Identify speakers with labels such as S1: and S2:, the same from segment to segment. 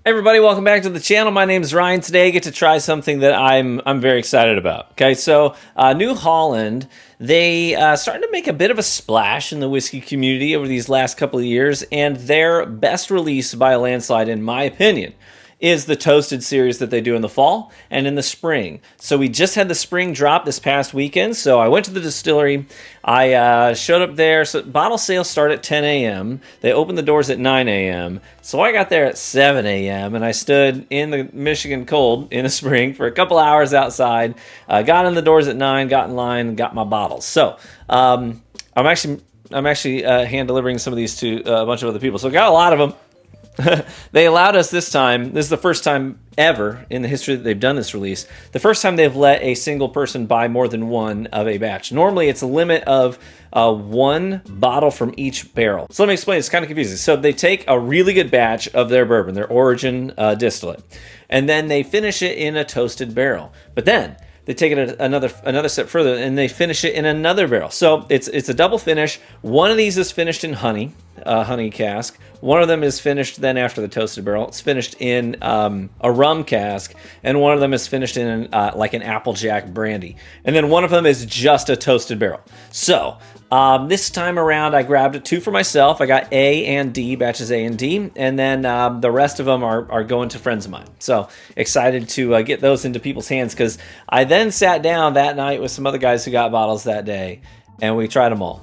S1: Hey everybody, welcome back to the channel. My name is Ryan. Today I get to try something that I'm very excited about. Okay, so New Holland, they starting to make a bit of a splash in the whiskey community over these last couple of years, and their best release by a landslide, in my opinion, is the Toasted series that they do in the fall and in the spring. So we just had the spring drop this past weekend, so I went to the distillery. I showed up there. So bottle sales start at 10 a.m. They open the doors at 9 a.m. So I got there at 7 a.m. and I stood in the Michigan cold in the spring for a couple hours outside. Got in the doors at 9, got in line, and got my bottles. So I'm actually hand delivering some of these to a bunch of other people. So I got a lot of them. They allowed us this time, this is the first time ever in the history that they've done this release, the first time they've let a single person buy more than one of a batch. Normally it's a limit of one bottle from each barrel. So let me explain, it's kind of confusing. So they take a really good batch of their bourbon, their origin distillate, and then they finish it in a toasted barrel. But then they take it another step further and they finish it in another barrel. So it's a double finish. One of these is finished in honey cask. One of them is finished then after the toasted barrel. It's finished in a rum cask, and one of them is finished in like an Applejack brandy. And then one of them is just a toasted barrel. So this time around, I grabbed two for myself. I got A and D, batches A and D, and then the rest of them are going to friends of mine. So excited to get those into people's hands, because I then sat down that night with some other guys who got bottles that day, and we tried them all.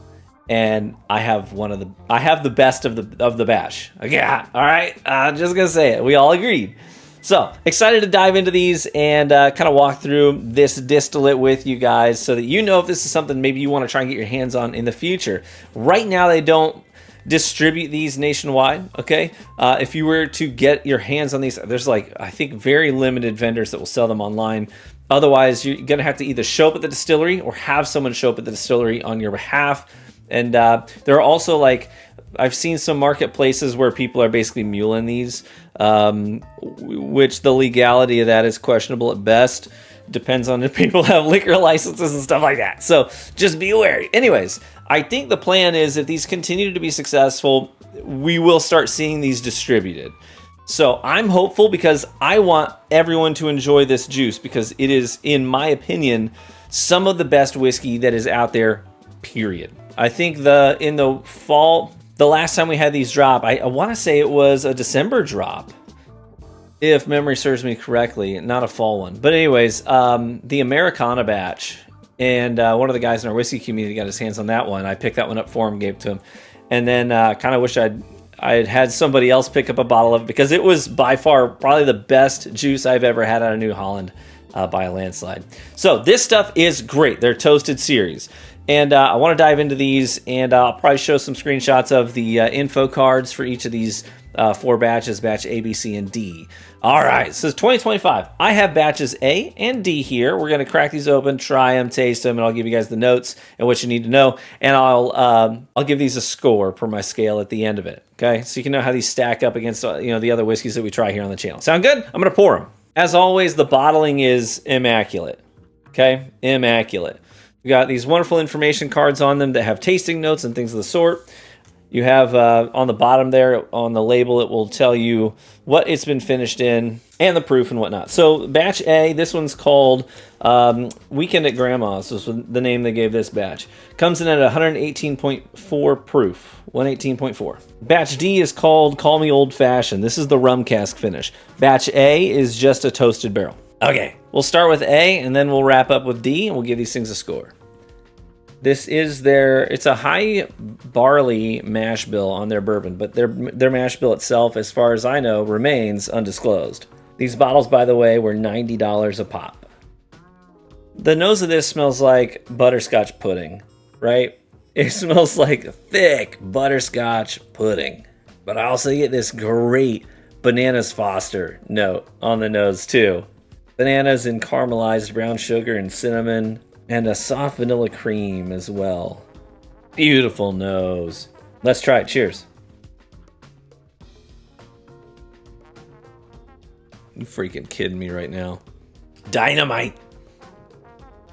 S1: And I have the best of the batch. Yeah, all right. Just gonna say it. We all agreed. So excited to dive into these and kind of walk through this distillate with you guys, so that you know if this is something maybe you want to try and get your hands on in the future. Right now, they don't distribute these nationwide. Okay, if you were to get your hands on these, there's like, I think, very limited vendors that will sell them online. Otherwise, you're gonna have to either show up at the distillery or have someone show up at the distillery on your behalf. And there are also, like, I've seen some marketplaces where people are basically muling these, which the legality of that is questionable at best. Depends on if people have liquor licenses and stuff like that. So just be aware. Anyways, I think the plan is, if these continue to be successful, we will start seeing these distributed. So I'm hopeful, because I want everyone to enjoy this juice, because it is, in my opinion, some of the best whiskey that is out there, period. I think in the fall, the last time we had these drop, I want to say it was a December drop, if memory serves me correctly, not a fall one. But anyways, the Americana batch, and one of the guys in our whiskey community got his hands on that one. I picked that one up for him, gave it to him, and then kind of wish I had somebody else pick up a bottle of it, because it was by far probably the best juice I've ever had out of New Holland by a landslide. So this stuff is great. They're Toasted series. And I want to dive into these, and I'll probably show some screenshots of the info cards for each of these 4 batches, batch A, B, C, and D. All right, so it's 2025. I have batches A and D here. We're going to crack these open, try them, taste them, and I'll give you guys the notes and what you need to know. And I'll give these a score per my scale at the end of it. Okay, so you can know how these stack up against the other whiskeys that we try here on the channel. Sound good? I'm going to pour them. As always, the bottling is immaculate. Okay, immaculate. You got these wonderful information cards on them that have tasting notes and things of the sort. You have on the bottom there, on the label, it will tell you what it's been finished in and the proof and whatnot. So batch A, this one's called Weekend at Grandma's. This was the name they gave this batch. Comes in at 118.4 proof, 118.4. Batch D is called Call Me Old Fashioned. This is the rum cask finish. Batch A is just a toasted barrel. Okay, we'll start with A, and then we'll wrap up with D, and we'll give these things a score. This is it's a high barley mash bill on their bourbon, but their mash bill itself, as far as I know, remains undisclosed. These bottles, by the way, were $90 a pop. The nose of this smells like butterscotch pudding, right? It smells like thick butterscotch pudding. But I also get this great Bananas Foster note on the nose, too. Bananas and caramelized brown sugar and cinnamon, and a soft vanilla cream as well. Beautiful nose. Let's try it. Cheers. You freaking kidding me right now. Dynamite.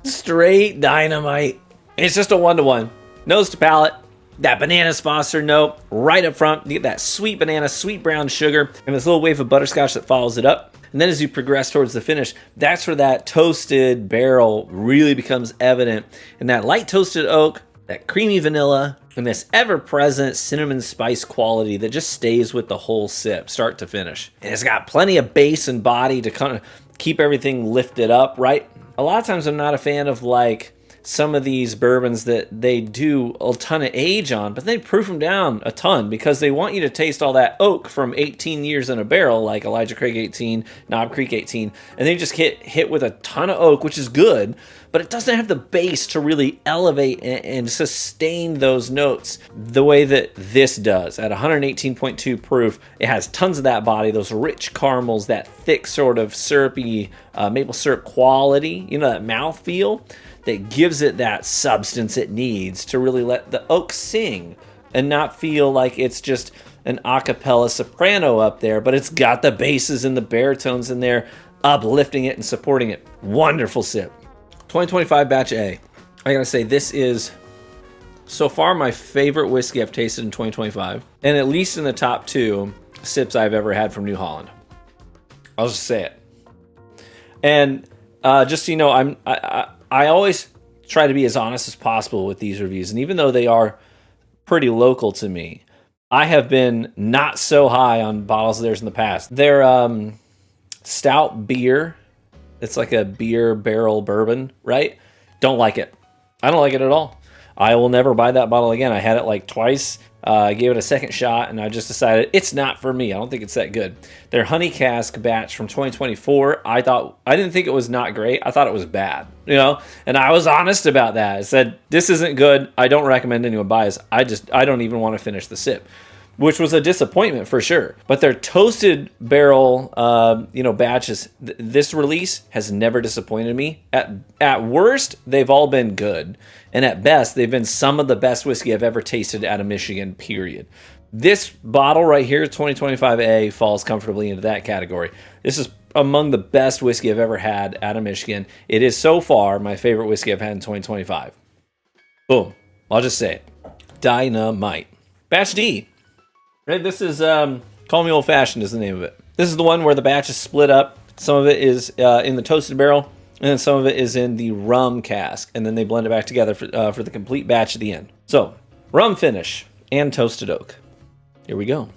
S1: Straight dynamite. It's just a 1-to-1. Nose to palate. That bananas Foster note right up front. You get that sweet banana, sweet brown sugar, and this little wave of butterscotch that follows it up. And then as you progress towards the finish, that's where that toasted barrel really becomes evident. And that light toasted oak, that creamy vanilla, and this ever-present cinnamon spice quality that just stays with the whole sip, start to finish. And it's got plenty of base and body to kind of keep everything lifted up, right? A lot of times I'm not a fan of like some of these bourbons that they do a ton of age on, but they proof them down a ton because they want you to taste all that oak from 18 years in a barrel, like Elijah Craig 18, Knob Creek 18, and they just get hit with a ton of oak, which is good, but it doesn't have the base to really elevate and sustain those notes the way that this does. At 118.2 proof, it has tons of that body, those rich caramels, that thick sort of syrupy maple syrup quality, you know, that mouthfeel that gives it that substance it needs to really let the oak sing and not feel like it's just an a cappella soprano up there, but it's got the basses and the baritones in there uplifting it and supporting it. Wonderful sip. 2025 Batch A. I gotta say, this is so far my favorite whiskey I've tasted in 2025, and at least in the top 2 sips I've ever had from New Holland. I'll just say it. And just so you know, I always try to be as honest as possible with these reviews, and even though they are pretty local to me, I have been not so high on bottles of theirs in the past. They're stout beer. It's like a beer barrel bourbon, right? Don't like it. I don't like it at all. I will never buy that bottle again. I had it like twice. I gave it a second shot, and I just decided it's not for me. I don't think it's that good. Their honey cask batch from 2024, I didn't think it was not great. I thought it was bad, you know? And I was honest about that. I said, this isn't good. I don't recommend anyone buys. I don't even want to finish the sip, which was a disappointment for sure. But their toasted barrel, batches, this release has never disappointed me. At worst, they've all been good. And at best, they've been some of the best whiskey I've ever tasted out of Michigan, period. This bottle right here, 2025A, falls comfortably into that category. This is among the best whiskey I've ever had out of Michigan. It is so far my favorite whiskey I've had in 2025. Boom. I'll just say it. Dynamite. Batch D. Right, this is Call Me Old Fashioned is the name of it. This is the one where the batch is split up. Some of it is in the toasted barrel, and then some of it is in the rum cask, and then they blend it back together for the complete batch at the end. So, rum finish and toasted oak. Here we go.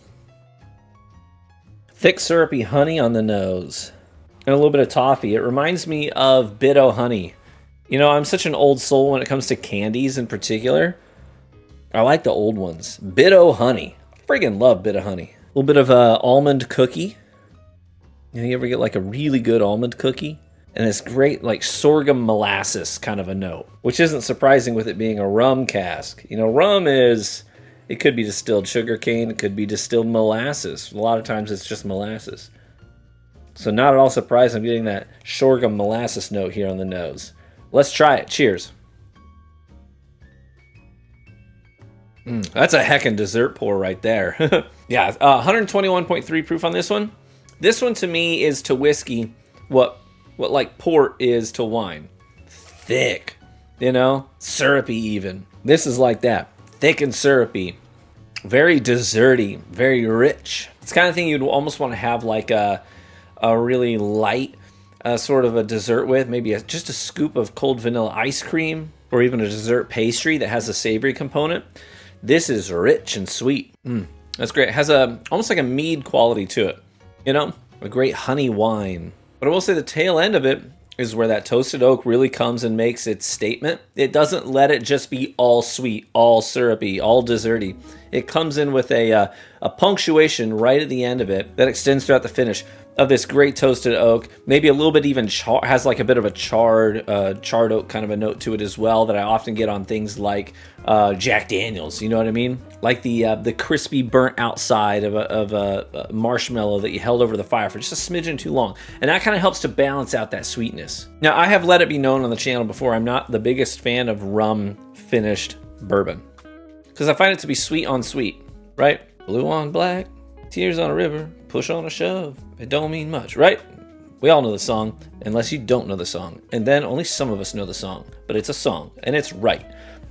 S1: Thick syrupy honey on the nose, and a little bit of toffee. It reminds me of Bit-O honey. You know, I'm such an old soul when it comes to candies in particular. I like the old ones. Bit-O honey. Friggin' love Bit-O honey. A little bit of almond cookie. You ever get like a really good almond cookie? And this great like sorghum molasses kind of a note, which isn't surprising with it being a rum cask. You know, rum is, it could be distilled sugar cane, it could be distilled molasses. A lot of times it's just molasses. So not at all surprised I'm getting that sorghum molasses note here on the nose. Let's try it. Cheers. That's a heckin' dessert pour right there. Yeah, 121.3 proof on this one. This one to me is to whiskey what like port is to wine. Thick, you know, syrupy even. This is like that. Thick and syrupy. Very desserty, very rich. It's the kind of thing you'd almost want to have like a really light sort of a dessert with. Maybe just a scoop of cold vanilla ice cream, or even a dessert pastry that has a savory component. This is rich and sweet. That's great. It has almost like a mead quality to it. You know, a great honey wine. But I will say the tail end of it is where that toasted oak really comes and makes its statement. It doesn't let it just be all sweet, all syrupy, all desserty. It comes in with a punctuation right at the end of it that extends throughout the finish of this great toasted oak. Maybe a little bit even has like a bit of a charred oak kind of a note to it as well that I often get on things like Jack Daniels. You know what I mean? Like the crispy burnt outside of a marshmallow that you held over the fire for just a smidgen too long. And that kind of helps to balance out that sweetness. Now, I have let it be known on the channel before, I'm not the biggest fan of rum finished bourbon, because I find it to be sweet on sweet, right? Blue on black, tears on a river, push on a shove. It don't mean much, right? We all know the song, unless you don't know the song. And then only some of us know the song. But it's a song, and it's right.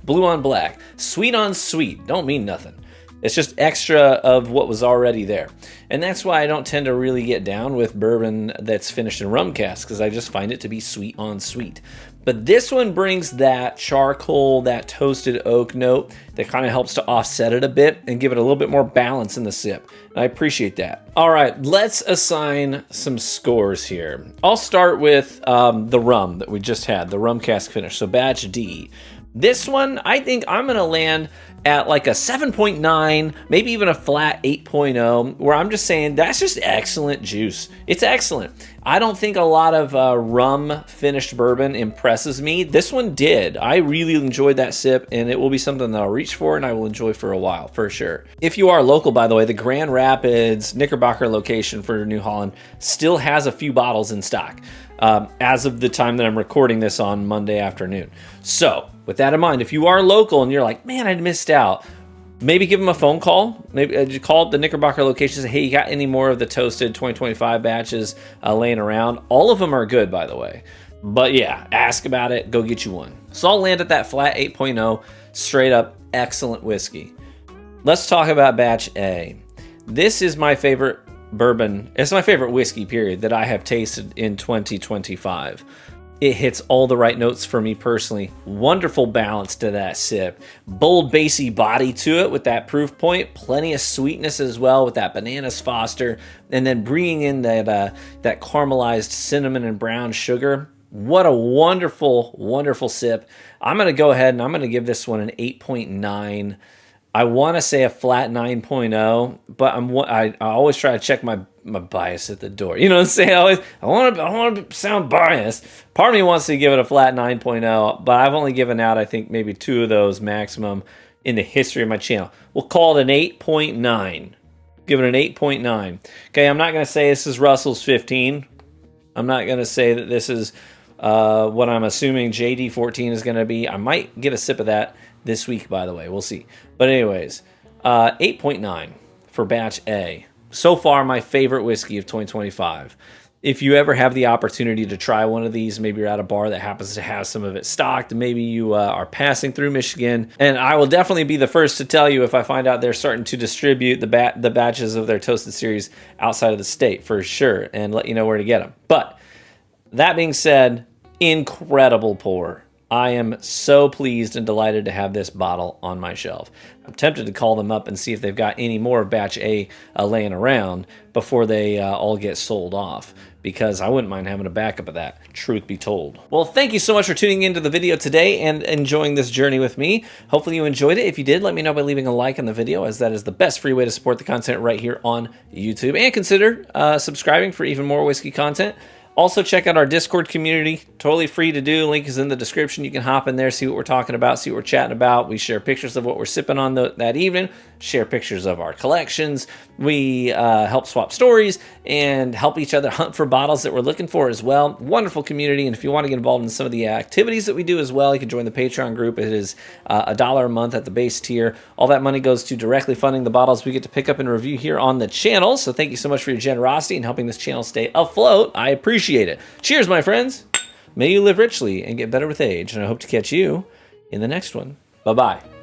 S1: Blue on black. Sweet on sweet. Don't mean nothing. It's just extra of what was already there. And that's why I don't tend to really get down with bourbon that's finished in rum casks, because I just find it to be sweet on sweet. But this one brings that charcoal, that toasted oak note that kind of helps to offset it a bit and give it a little bit more balance in the sip. And I appreciate that. All right, let's assign some scores here. I'll start with the rum that we just had, the rum cask finish, so batch D. This one, I think I'm going to land at like a 7.9, maybe even a flat 8.0, where I'm just saying that's just excellent juice. It's excellent. I don't think a lot of rum finished bourbon impresses me. This one did. I really enjoyed that sip, and it will be something that I'll reach for and I will enjoy for a while, for sure. If you are local, by the way, the Grand Rapids Knickerbocker location for New Holland still has a few bottles in stock as of the time that I'm recording this on Monday afternoon. So, with that in mind, if you are local and you're like, man, I missed out, maybe give them a phone call. Maybe call the Knickerbocker location and say, hey, you got any more of the toasted 2025 batches laying around? All of them are good, by the way. But yeah, ask about it. Go get you one. So I'll land at that flat 8.0, straight up excellent whiskey. Let's talk about batch A. This is my favorite bourbon. It's my favorite whiskey, period, that I have tasted in 2025. It hits all the right notes for me personally. Wonderful balance to that sip. Bold, bassy body to it with that proof point. Plenty of sweetness as well with that bananas foster. And then bringing in that caramelized cinnamon and brown sugar. What a wonderful, wonderful sip. I'm going to go ahead and I'm going to give this one an 8.9. I want to say a flat 9.0, but I always try to check my bias at the door. You know what I'm saying? I want to sound biased. Part of me wants to give it a flat 9.0, but I've only given out, I think, maybe 2 of those maximum in the history of my channel. We'll call it an 8.9. Give it an 8.9. Okay, I'm not going to say this is Russell's 15. I'm not going to say that this is what I'm assuming JD 14 is going to be. I might get a sip of that this week, by the way. We'll see. But anyways, 8.9 for batch A. So far, my favorite whiskey of 2025. If you ever have the opportunity to try one of these, maybe you're at a bar that happens to have some of it stocked, maybe you are passing through Michigan, and I will definitely be the first to tell you if I find out they're starting to distribute the batches of their Toasted series outside of the state, for sure, and let you know where to get them. But that being said, incredible pour. I am so pleased and delighted to have this bottle on my shelf. I'm tempted to call them up and see if they've got any more of batch A laying around before they all get sold off, because I wouldn't mind having a backup of that, truth be told. Well, thank you so much for tuning into the video today and enjoying this journey with me. Hopefully you enjoyed it. If you did, let me know by leaving a like on the video, as that is the best free way to support the content right here on YouTube. And consider subscribing for even more whiskey content. Also, check out our Discord community. Totally free to do. Link is in the description. You can hop in there, see what we're talking about, see what we're chatting about. We share pictures of what we're sipping on that evening, share pictures of our collections. We help swap stories and help each other hunt for bottles that we're looking for as well. Wonderful community. And if you want to get involved in some of the activities that we do as well, you can join the Patreon group. It is $1 a month at the base tier. All that money goes to directly funding the bottles we get to pick up and review here on the channel. So thank you so much for your generosity and helping this channel stay afloat. I appreciate it. Cheers, my friends. May you live richly and get better with age, and I hope to catch you in the next one. Bye-bye.